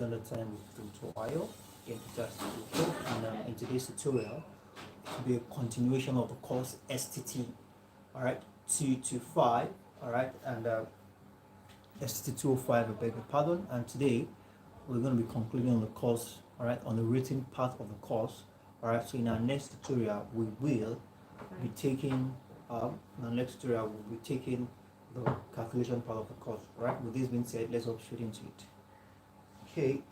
another time with tutorial. Again, just and in today's tutorial, it will be a continuation of the course STT. All right, 225. All right, and STT 205. I beg your pardon. And today we're going to be concluding on the course. All right, on the written part of the course. All right, so in our next tutorial, we will be taking the calculation part of the course. All right. With this being said, let's hop straight into it. Okay.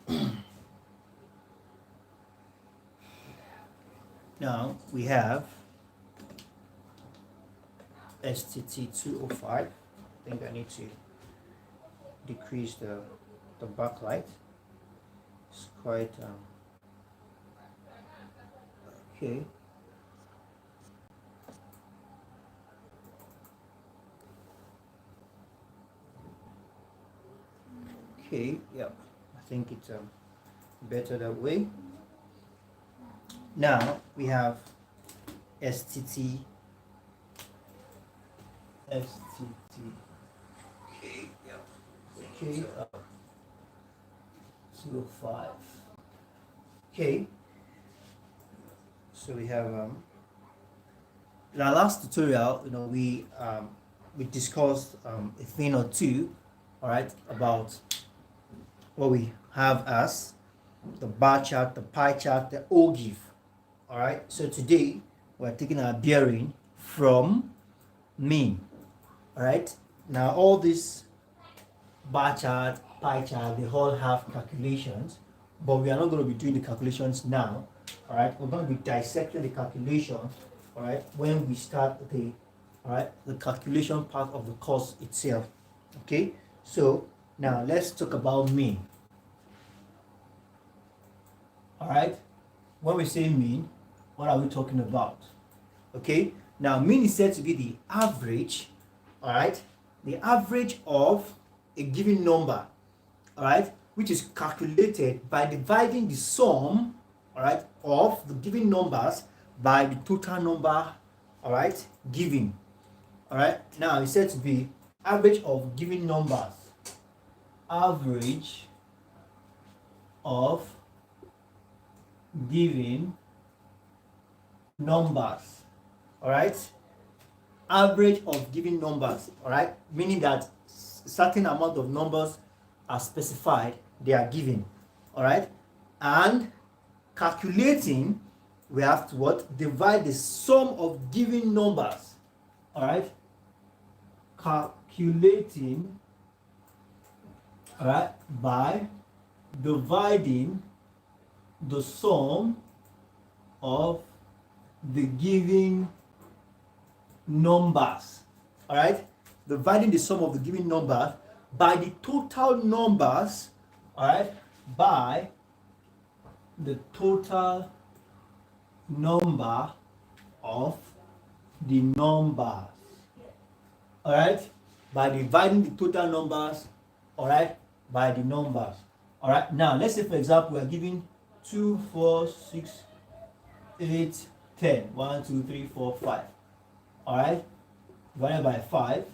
Now we have STT 205. I think I need to decrease the backlight. It's quite okay. Okay, yep. I think it's better that way. Now we have STT. Okay, yep. Okay, 205. Okay. So we have in our last tutorial, we discussed a thing or two, all right, about what we have as the bar chart, the pie chart, the ogive. All right, so today we're taking our bearing from mean. All right, now all these bar chart, pie chart, they all have calculations, but we are not going to be doing the calculations now. All right, we're going to be dissecting the calculations. All right, when we start the calculation part of the course itself. Okay, so now let's talk about mean. All right, when we say mean, what are we talking about? Okay, now mean is said to be the average, all right, the average of a given number, all right, which is calculated by dividing the sum, all right, of the given numbers by the total number, all right, given. All right, now it's said to be average of given numbers, average of given numbers, all right, average of given numbers, all right, meaning that certain amount of numbers are specified, they are given, all right, and calculating, we have to what? Divide the sum of given numbers, all right, calculating, all right, by dividing the sum of the given numbers, all right, dividing the sum of the given numbers by the total numbers, all right, by the total number of the numbers, all right, by dividing the total numbers, all right, by the numbers. All right, now let's say for example we are given 2, 4, 6, 8, 10. 1, 2, 3, 4, 5. All right, divided by 5.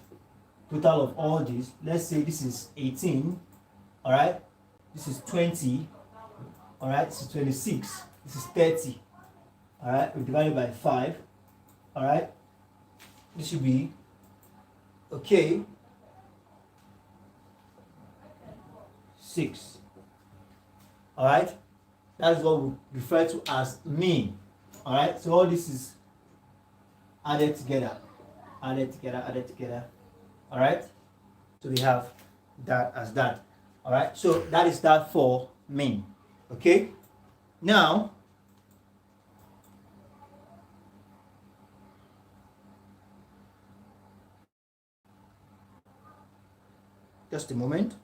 Total of all these, let's say this is 18. All right, this is 20. All right, this is 26. This is 30. All right, we divided by 5. All right, this should be okay. 6. All right, that's what we refer to as mean. All right, so all this is added together. All right, so we have that as that. All right, so that is that for mean. Okay, now just a moment.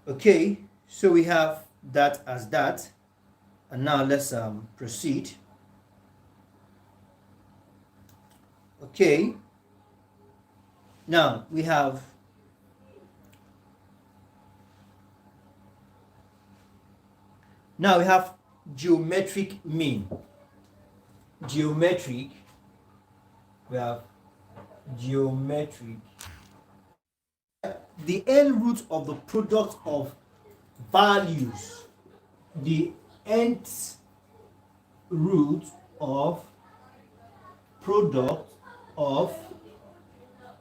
Okay, so we have that as that, and now let's proceed. Okay, now we have geometric mean. geometric, we have geometric, the n root of the product of values, the nth root of product of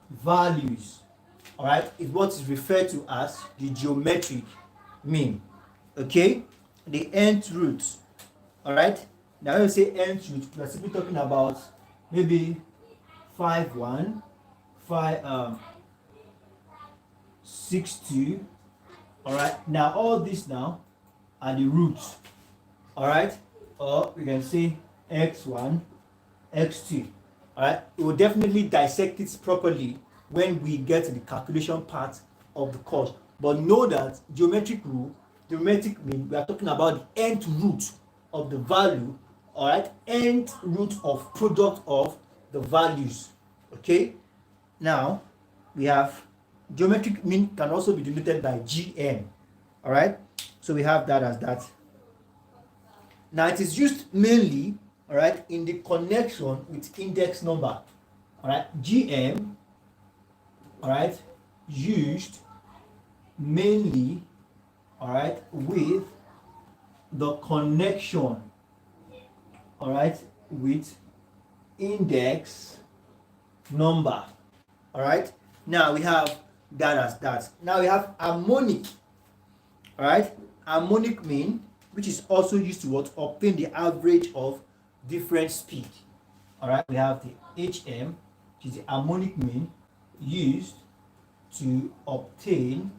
values, all right, is what is referred to as the geometric mean. Okay, the nth root. All right, now when we say nth root, we're simply talking about maybe 5 1, 6 2. All right, now all these now are the roots. All right, or we can say x1, x2. All right, we will definitely dissect it properly when we get to the calculation part of the course. But know that geometric mean, we are talking about the nth root of the value, all right, nth root of product of the values. Okay, now we have geometric mean can also be denoted by gn. All right, so we have that as that. Now it is used mainly, all right, in the connection with index number. All right, gm, all right, used mainly, all right, with the connection, all right, with index number. All right, now we have that as that. Now we have harmonic, all right, harmonic mean, which is also used to what, obtain the average of different speed. All right, we have the hm, which is the harmonic mean used to obtain,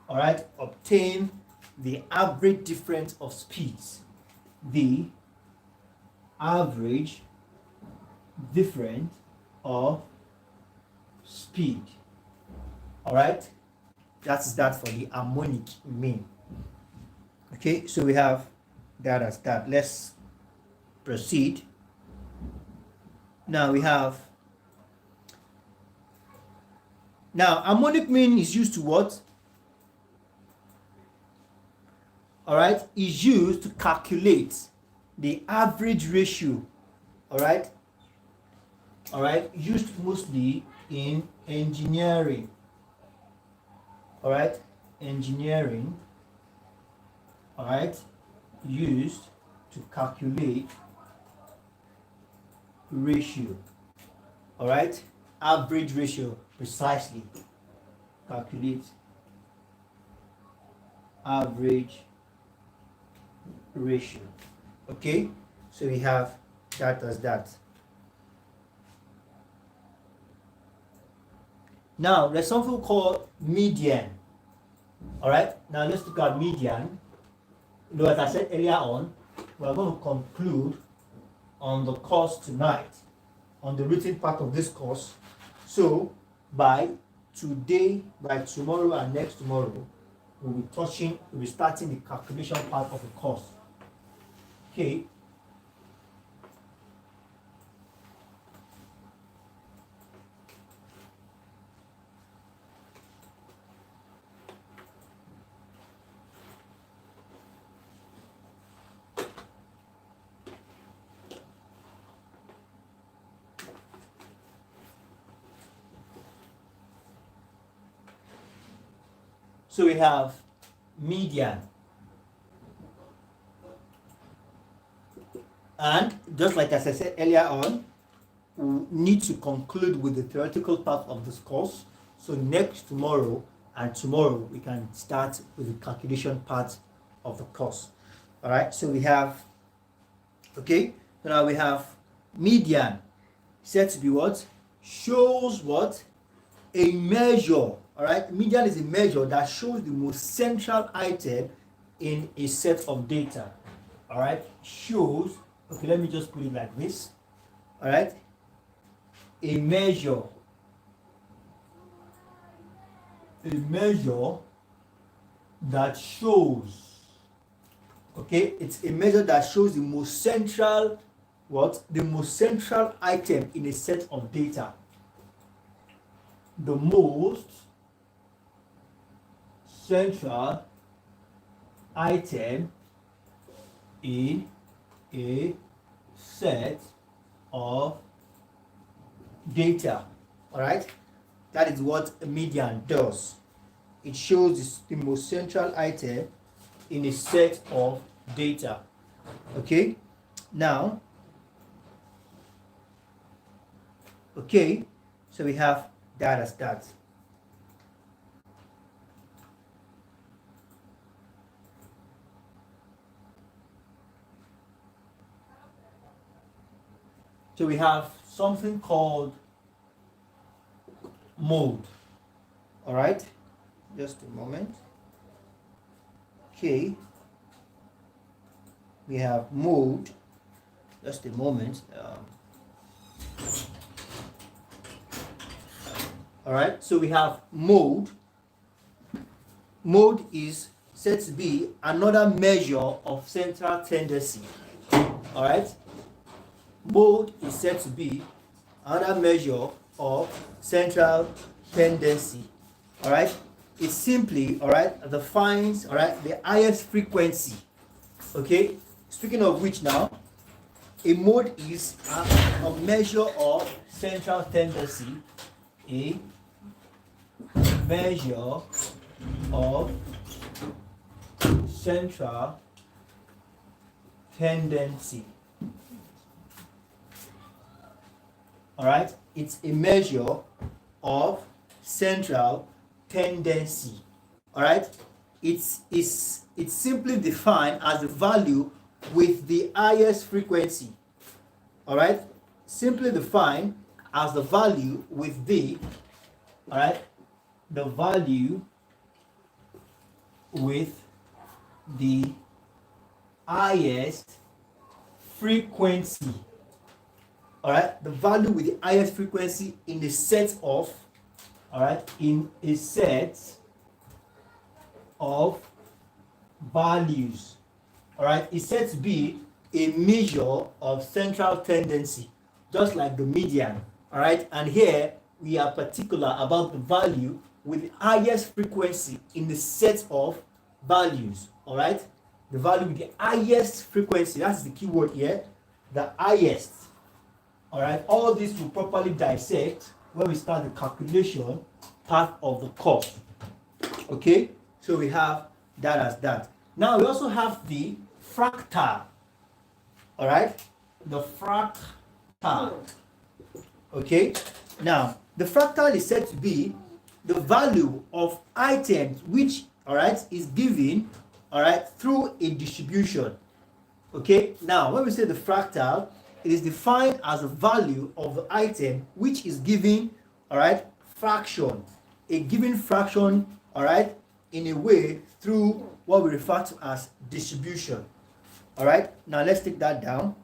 all right, obtain the average difference of speeds, the average difference of speed. All right, that's that for the harmonic mean. Okay, so we have that as that. Let's proceed. Now we have, now harmonic mean is used to what? All right, is used to calculate the average ratio. All right, used mostly in engineering. All right, engineering. All right, used to calculate ratio. All right, average ratio, precisely. Calculate average ratio. Okay, so we have that as that. Now there's something called median. All right, now let's look at median. As I said earlier on, we are going to conclude on the course tonight, on the written part of this course. So by today, by tomorrow and next tomorrow, we'll be starting the calculation part of the course. Okay. So we have median. And just like as I said earlier on, we need to conclude with the theoretical part of this course. So next tomorrow and tomorrow we can start with the calculation part of the course. All right, so we have, okay, so now we have median said to be what? Shows what? A measure. All right, median is a measure that shows the most central item in a set of data. All right, shows, okay, let me just put it like this. All right, a measure that shows, okay, it's a measure that shows the most central, what? The most central item in a set of data. The most central item in a set of data. All right, that is what a median does. It shows the most central item in a set of data. Okay, now, okay, so we have that as that. So we have something called mode. All right, just a moment. Okay, we have mode. Just a moment. All right, so we have mode. Mode is said to be another measure of central tendency. All right, mode is said to be another measure of central tendency. All right, it simply, all right, defines, all right, the highest frequency. Okay, speaking of which, now a mode is a measure of central tendency, a measure of central tendency. All right, it's a measure of central tendency. All right, it's simply defined as the value with the highest frequency. All right, simply defined as the value with the, all right, the value with the highest frequency. All right, the value with the highest frequency in the set of, all right, in a set of values. All right, it's said to be a measure of central tendency, just like the median. All right, and here we are particular about the value with the highest frequency in the set of values. All right, the value with the highest frequency, that's the key word here, the highest. All right, all this will properly dissect when we start the calculation part of the course. Okay, so we have that as that. Now we also have the fractal. All right, the fractal. Okay, now the fractal is said to be the value of items which, all right, is given, all right, through a distribution. Okay, now when we say the fractal, it is defined as the value of the item which is given, all right, fraction, a given fraction, all right, in a way through what we refer to as distribution. All right, now let's take that down.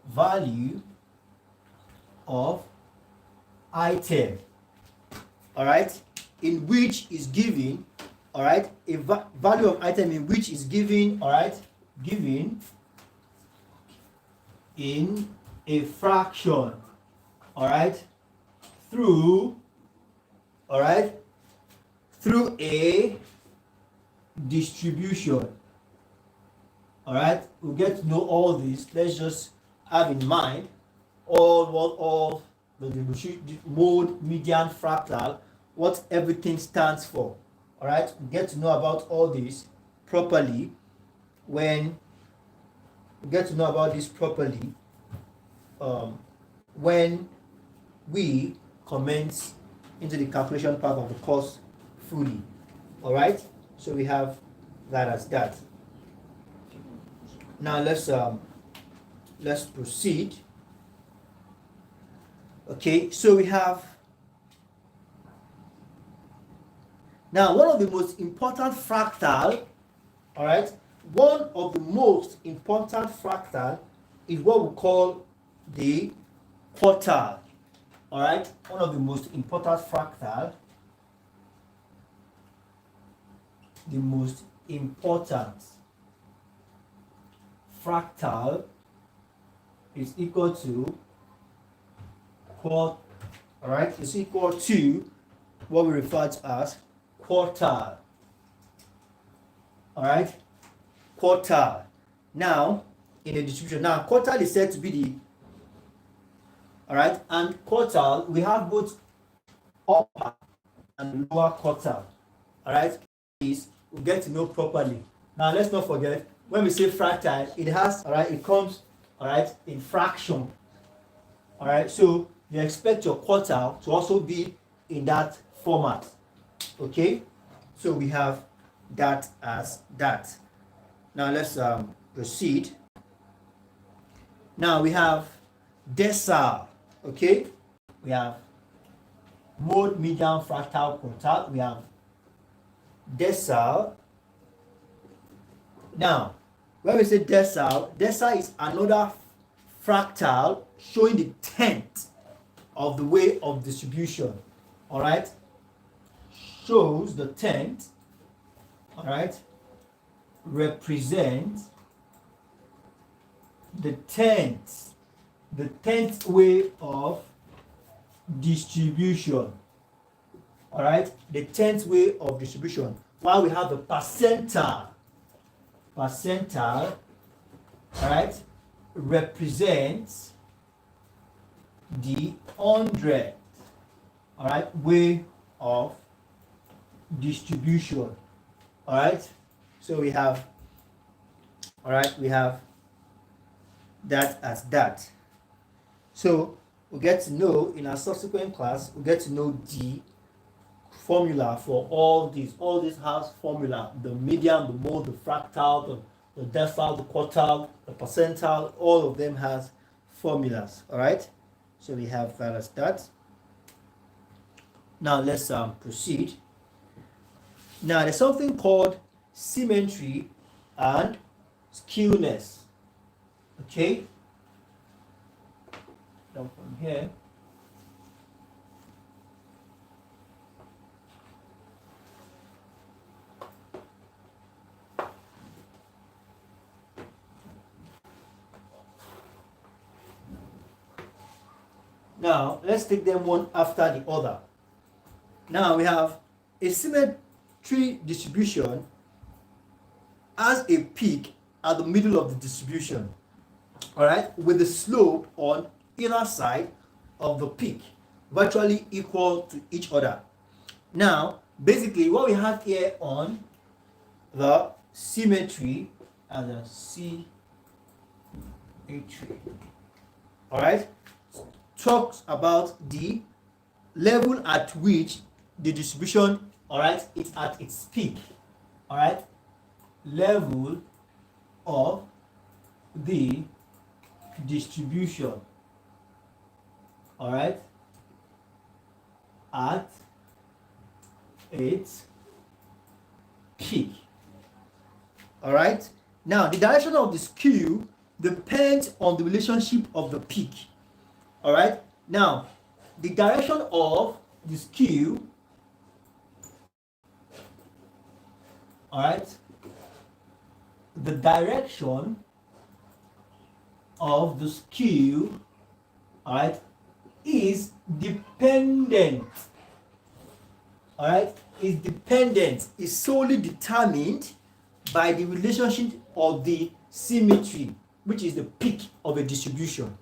Value of item, all right, in which is given, all right, a value of item in which is given, all right, given in a fraction, all right, through, all right, through a distribution. All right, we'll get to know all this. Let's just have in mind all the mode, median, fractal, what everything stands for. All right, we get to know about all this properly when we get to know about this properly when we commence into the calculation part of the course fully. All right, so we have that as that. Now let's proceed. Okay, so we have now one of the most important fractal, all right, one of the most important fractal is what we call the quartile. All right, one of the most important fractal, the most important fractal is equal to all right, is equal to what we refer to as quartile. All right, quartile. Now in a distribution. Now, quartile is said to be the, all right, and quartile, we have both upper and lower quartile. All right, is we get to know properly. Now, let's not forget, when we say fractile, it has, all right, it comes, all right, in fraction. All right, so you expect your quartile to also be in that format. Okay, so we have that as that. Now let's proceed. Now we have decile. Okay, we have mode, median, fractile, quartile. We have decile. Now, when we say decile, decile is another fractile showing the tenth of the way of distribution. All right, shows the tenth. All right, represents the tenth way of distribution. All right, the 10th way of distribution. While we have the percentile, all right, represents the 100th, all right, way of distribution. All right, so we have, all right, we have that as that. So we get to know in our subsequent class, we get to know the formula for all these. All these has formula: the median, the mode, the fractile, the decile, the quartile, the percentile. All of them has formulas. All right, so we have that as that. Now let's proceed. Now there's something called symmetry and skewness. Okay, down from here. Now let's take them one after the other. Now we have a symmetry distribution as a peak at the middle of the distribution, all right, with the slope on either side of the peak virtually equal to each other. Now, basically, what we have here on the symmetry and the symmetry, all right, talks about the level at which the distribution, all right, is at its peak, all right, level of the distribution, all right, at its peak. All right, now the direction of the skew depends on the relationship of the peak. All right, now the direction of the skew, all right, the direction of the skew, all right, is dependent, all right, is solely determined by the relationship of the symmetry, which is the peak of a distribution.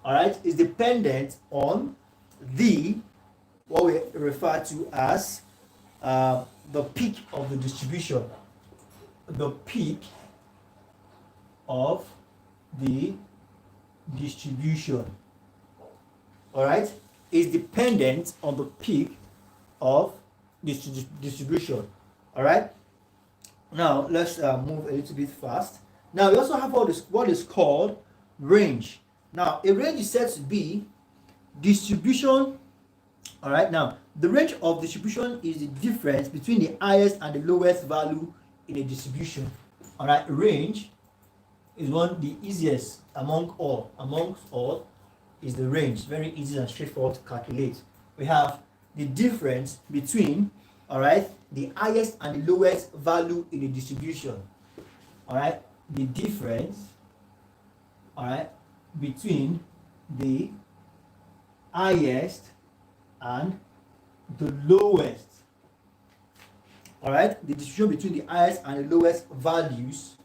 All right, is dependent on the, what we refer to as the peak of the distribution. The peak of the distribution, all right, is dependent on the peak of distribution. All right, now let's move a little bit fast. Now we also have what is called range. Now a range is said to be distribution, all right. Now the range of distribution is the difference between the highest and the lowest value in a distribution. All right, range is one the easiest amongst all is the range. Very easy and straightforward to calculate. We have the difference between, all right, the highest and the lowest value in a distribution. All right, the difference, all right, between the highest and the lowest, all right, the distribution between the highest and the lowest values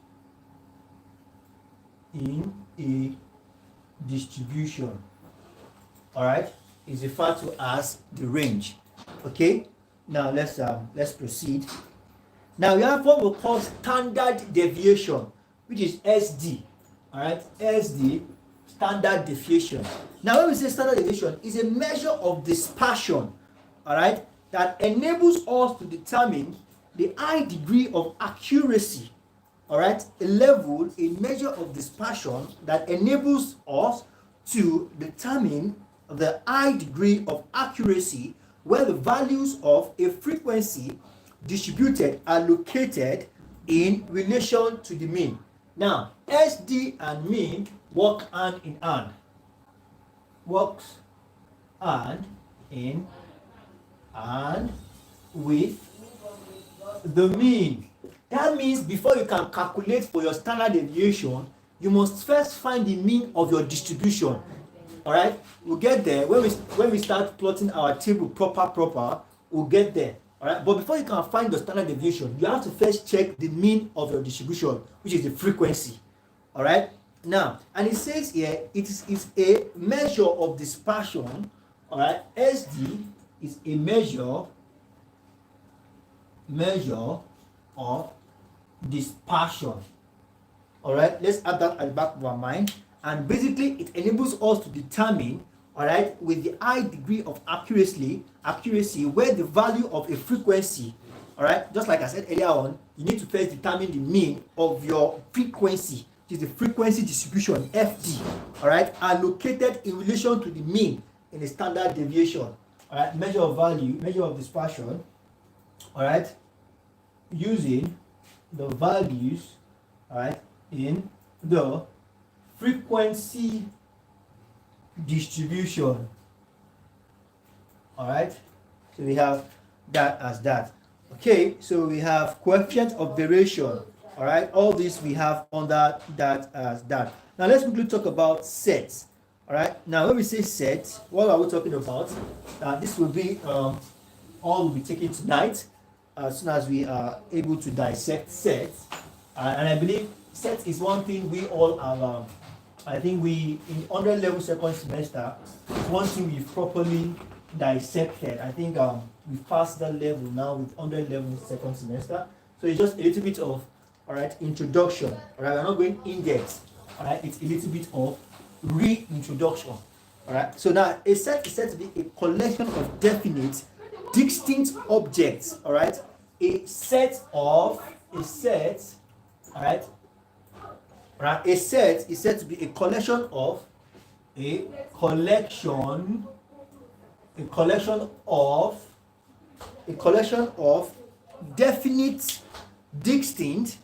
in a distribution, all right, is referred to as the range. Okay, now let's proceed. Now we have what we call standard deviation, which is SD. All right, SD, standard deviation. Now when we say standard deviation, is a measure of dispersion, all right, that enables us to determine the high degree of accuracy, all right, a level, a measure of dispersion that enables us to determine the high degree of accuracy where the values of a frequency distributed are located in relation to the mean. Now, SD and mean work hand in hand. Works hand in hand with the mean. That means before you can calculate for your standard deviation, you must first find the mean of your distribution. All right, we'll get there when we start plotting our table proper. We'll get there. All right, but before you can find the standard deviation, you have to first check the mean of your distribution, which is the frequency. All right, now, and it says here it is a measure of dispersion. All right, SD is a measure of dispersion. All right, let's add that at the back of our mind. And basically it enables us to determine, all right, with the high degree of accuracy where the value of a frequency, all right, just like I said earlier on, you need to first determine the mean of your frequency, which is the frequency distribution, FD, all right, are located in relation to the mean in a standard deviation. All right, measure of value, measure of dispersion, all right, using the values, all right, in the frequency distribution. All right, so we have that as that. Okay, so we have coefficient of variation. All right, all this we have under that as that. Now let's quickly talk about sets. All right, now when we say sets, what are we talking about? This will be all we'll be taking tonight as soon as we are able to dissect sets. And I believe set is one thing we all have. I think we, in 100 level second semester, one thing we've properly dissected. I think we passed that level now with 100 level second semester. So it's just a little bit of, all right, introduction. All right, we're not going in depth. All right, it's a little bit of reintroduction. All right, so now a set is said to be a collection of definite, distinct objects. All right, a set, all right. Right, a set is said to be a collection of definite, distinct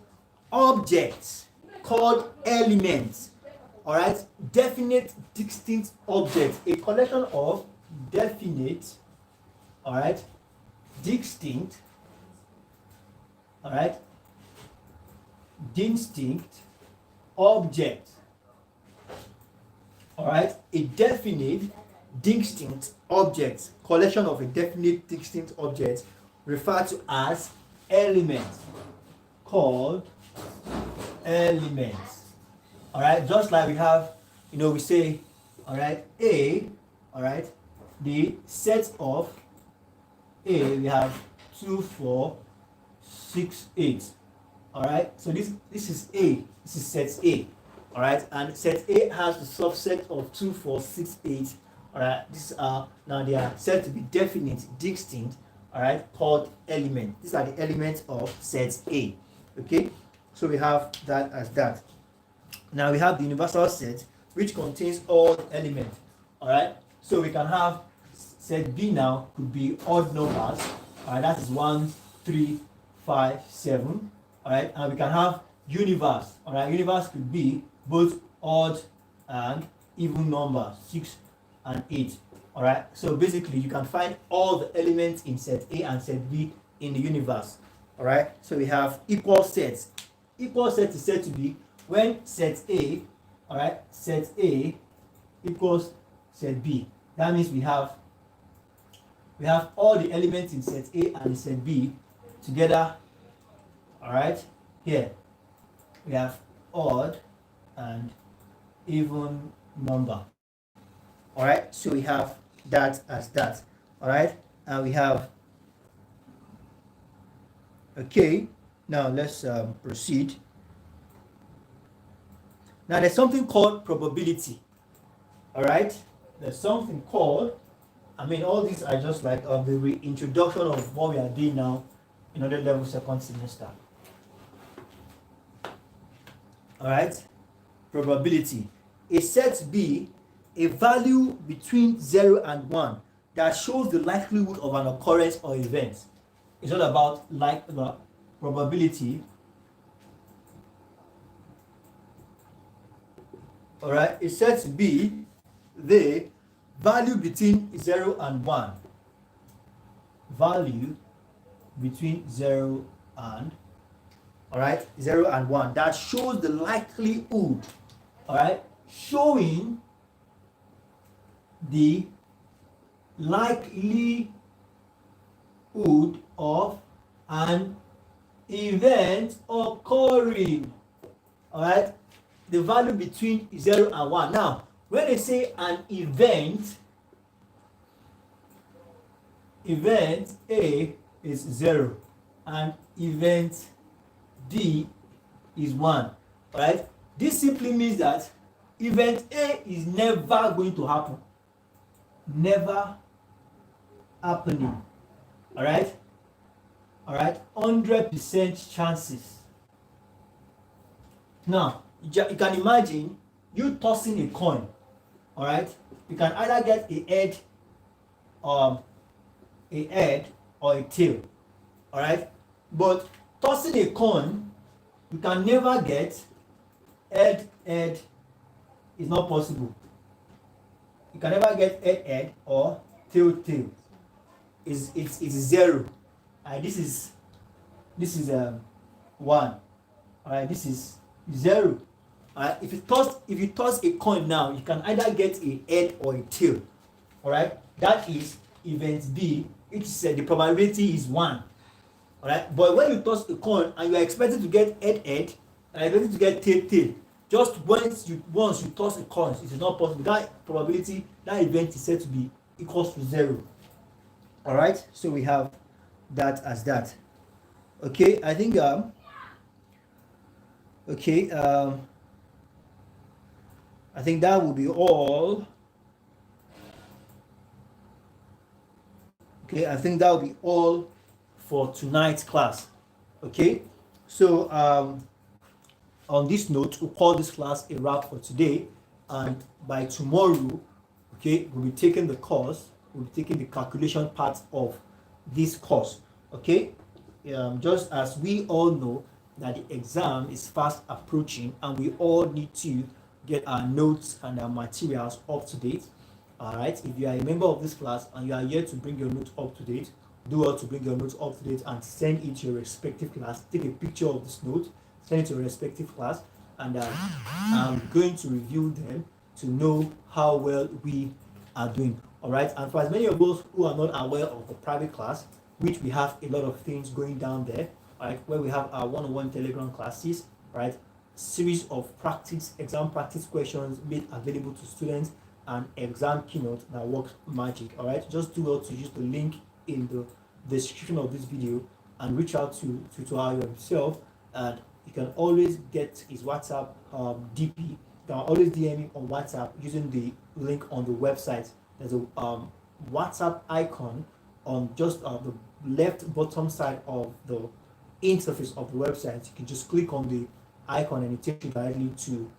objects called elements. All right, definite, distinct objects, a collection of definite, all right, distinct, all right, distinct object. All right, a definite distinct object, collection of a definite distinct object referred to as elements, called elements. All right, just like we have, we say, all right, A, all right, the set of A, we have 2, 4, 6, 8. All right, so this is A. This is set A. All right, and set A has the subset of 2, 4, 6, 8. All right, these are now they are said to be definite, distinct. All right, called element. These are the elements of set A. Okay, so we have that as that. Now we have the universal set, which contains all the elements. All right, so we can have set B now could be odd numbers. All right, that is 1, 3, 5, 7. All right, and we can have universe. All right, universe could be both odd and even numbers, 6 and 8. All right, so basically you can find all the elements in set A and set B in the universe. All right, so we have equal sets. Equal set is said to be when set A, all right, set A equals set B. That means we have all the elements in set A and set B together. All right, here we have odd and even number. All right, so we have that as that. All right, and we have, okay, now let's proceed. Now there's something called probability. All right, there's something called, I mean, all these are just like the reintroduction of what we are doing now in other level second semester. All right, probability. A set B, a value between 0 and 1 that shows the likelihood of an occurrence or event. It's all about like the probability. All right, a set B, the value between 0 and 1. Value between 0 and, all right, 0 and 1 that shows the likelihood, all right, showing the likelihood of an event occurring. All right, the value between 0 and 1. Now, when they say an event, event A is 0 and event D is 1. All right, this simply means that event A is never going to happen. Never happening. All right, 100% chances. Now you can imagine you tossing a coin. All right, you can either get a head or a tail. All right, but tossing a coin, you can never get head is not possible. You can never get head or tail. It's 0. This is 1. All right, this is 0. If you toss a coin now, you can either get a head or a tail. All right, that is event B, which is the probability is 1. All right, but when you toss a coin and you are expected to get head and expected to get tail, just once you toss a coin, it is not possible. That probability, that event is said to be equals to 0. All right, so we have that as that. Okay, I think I think that will be all. Okay, I think that will be all for tonight's class. Okay, so on this note, we'll call this class a wrap for today, and by tomorrow, okay, we'll be taking the course, we'll be taking the calculation part of this course. Okay, just as we all know that the exam is fast approaching and we all need to get our notes and our materials up to date. All right, if you are a member of this class and you are here to bring your notes up to date, do well to bring your notes up to date and send it to your respective class. Take a picture of this note, send it to your respective class, and I'm going to review them to know how well we are doing. All right, and for as many of those who are not aware of the private class, which we have a lot of things going down there, all right, where we have our one-on-one Telegram classes, right, series of exam practice questions made available to students, and exam keynote that works magic. All right, just do well to use the link in the description of this video and reach out to tutorial himself, and you can always get his WhatsApp DP. You can always DM him on WhatsApp using the link on the website. There's a WhatsApp icon on just the left bottom side of the interface of the website. You can just click on the icon and it takes you directly to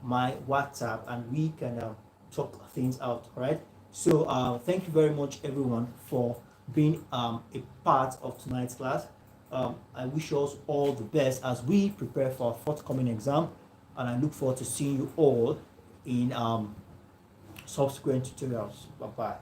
my WhatsApp, and we can talk things out. All right, so thank you very much everyone for being a part of tonight's class. I wish you all the best as we prepare for our forthcoming exam, and I look forward to seeing you all in subsequent tutorials. Bye bye.